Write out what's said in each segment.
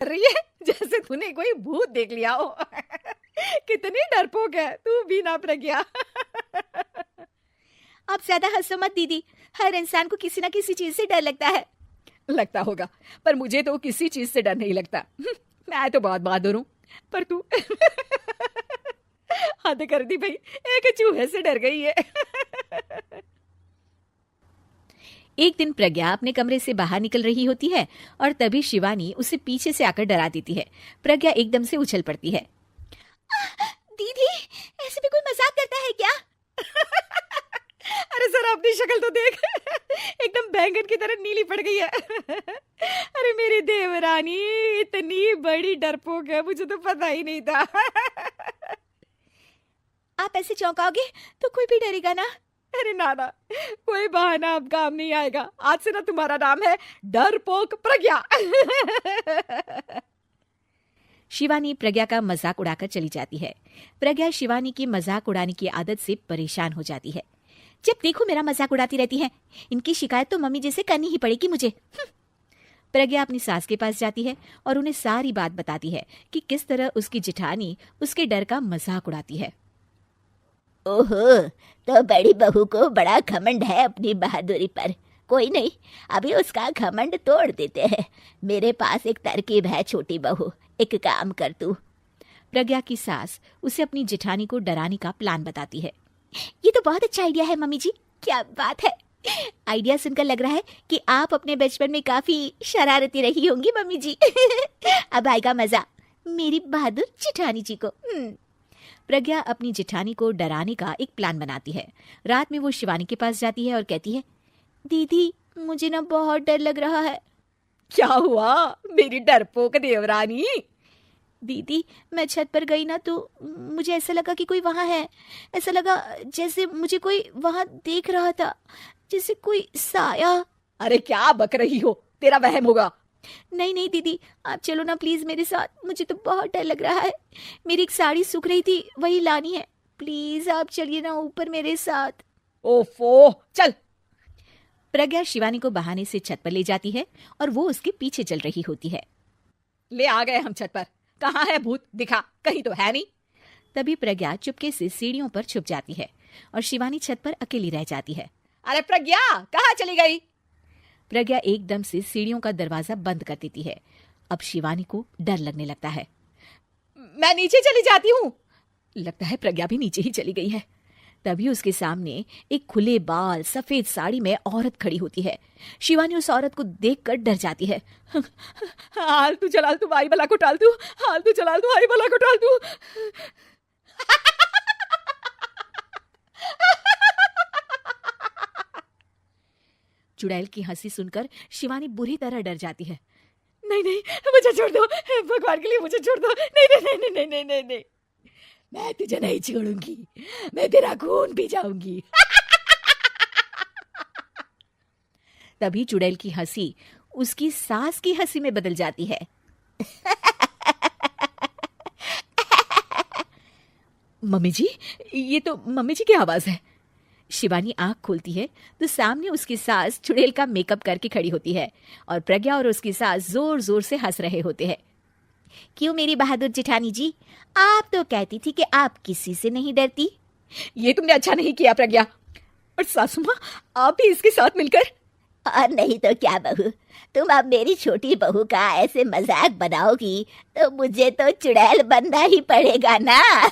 कर रही है जैसे तूने कोई भूत देख लिया हो। कितनी डरपोक है तू भी ना प्रज्ञा। आप ज्यादा हंसो मत दीदी, हर इंसान को किसी ना किसी चीज से डर लगता है। लगता होगा, पर मुझे तो किसी चीज से डर नहीं लगता। मैं तो बहुत बहादुर हूँ, पर तू हद कर दी भाई, एक चूहे से डर गई है। एक दिन प्रज्ञा अपने कमरे से बाहर निकल रही होती है और तभी शिवानी उसे पीछे से आकर डरा देती है। प्रज्ञा एकदम से उछल पड़ती है। दीदी, ऐसे भी कोई मजाक करता है क्या? अरे सर, अपनी शक्ल तो देख, एकदम बैंगन की तरह नीली पड़ गई है। अरे मेरी देवरानी इतनी बड़ी डरपोक है, मुझे तो पता ही नहीं था। आप ऐसे चौंकाओगे तो कोई भी डरेगा ना। अरे नाना, कोई बहाना अब काम नहीं आएगा। आज से ना तुम्हारा नाम है डरपोक प्रज्ञा। शिवानी प्रज्ञा का मजाक उड़ाकर चली जाती है। प्रज्ञा शिवानी की मजाक उड़ाने की आदत से परेशान हो जाती है। जब देखो मेरा मजाक उड़ाती रहती है, इनकी शिकायत तो मम्मी जी से करनी ही पड़ेगी मुझे। प्रज्ञा अपनी सास के पास जाती है और उन्हें सारी बात बताती है कि किस तरह उसकी जेठानी उसके डर का मजाक उड़ाती है। ओहो, तो बड़ी बहू को बड़ा घमंड है अपनी बहादुरी पर। कोई नहीं, अभी उसका घमंड तोड़ देते हैं। मेरे पास एक तरकीब है छोटी बहू, एक काम कर तू। प्रज्ञा की सास उसे अपनी जेठानी को डराने का प्लान बताती है। ये तो बहुत अच्छा आइडिया है मम्मी जी, क्या बात है। आइडिया सुनकर लग रहा है कि आप अपने बचपन में काफी शरारती रही होंगी मम्मी जी। अब आएगा मजा मेरी बहादुर जेठानी जी को। प्रज्ञा अपनी जेठानी को डराने का एक प्लान बनाती है। रात में वो शिवानी के पास जाती है और कहती है, दीदी मुझे ना बहुत डर लग रहा है। क्या हुआ मेरी डरपोक देवरानी? दीदी, मैं छत पर गई ना तो मुझे ऐसा लगा कि कोई वहां है। ऐसा लगा जैसे मुझे कोई वहां देख रहा था, जैसे कोई साया। अरे क्या बक रही हो, तेरा वहम होगा। नहीं नहीं दीदी, आप चलो ना प्लीज मेरे साथ, मुझे तो बहुत डर लग रहा है। मेरी एक साड़ी सूख रही थी, वही लानी है। प्लीज आप चलिए ना ऊपर मेरे साथ। ओफो, चल। प्रज्ञा शिवानी को बहाने से छत पर ले जाती है और वो उसके पीछे चल रही होती है। ले आ गए हम छत पर। कहाँ है भूत, दिखा, कहीं तो है नहीं। तभी प्रज्ञा चुपके से सीढ़ियों पर छुप जाती है और शिवानी छत पर अकेली रह जाती है। अरे प्रज्ञा, कहाँ चली गई? प्रज्ञा एकदम से सीढ़ियों का दरवाजा बंद कर देती है। अब शिवानी को डर लगने लगता है। मैं नीचे चली जाती हूँ। लगता है प्रज्ञा भी नीचे ही चली गई है। तभी उसके सामने एक खुले बाल सफेद साड़ी में औरत खड़ी होती है। शिवानी उस औरत को देखकर डर जाती है। हाल तू जलाल तू भाई भला को टाल तू, हाल तू जलाल तू भाई भला को टाल तू। चुड़ैल की हंसी सुनकर शिवानी बुरी तरह डर जाती है। नहीं नहीं, मुझे छोड़ दो, भगवान के लिए मुझे छोड़ दो। नहीं नहीं नहीं नहीं नहीं नहीं नहीं, मैं तुझे नहीं छोड़ूंगी, मैं तेरा खून पी जाऊंगी। तभी चुड़ैल की हंसी उसकी सास की हंसी में बदल जाती है। मम्मी जी, ये तो मम्मी जी की आवाज है। शिवानी आंख खोलती है तो सामने उसकी सास चुड़ैल का मेकअप करके खड़ी होती है और प्रज्ञा और उसकी सास जोर जोर से हंस रहे होते हैं। क्यों मेरी बहादुर जेठानी जी, आप तो कहती थी कि आप किसी से नहीं डरती। ये तुमने अच्छा नहीं किया प्रज्ञा। और सासू माँ, आप भी इसके साथ मिलकर। और नहीं तो क्या बहू, तुम अब मेरी छोटी बहू का ऐसे मजाक बनाओगी तो मुझे तो चुड़ैल बनना ही पड़ेगा ना।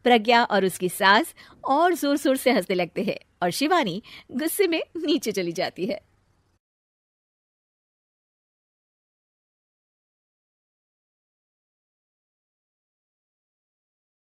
प्रज्ञा और उसकी सास और जोर जोर से हंसने लगते हैं और शिवानी गुस्से में नीचे चली जाती है।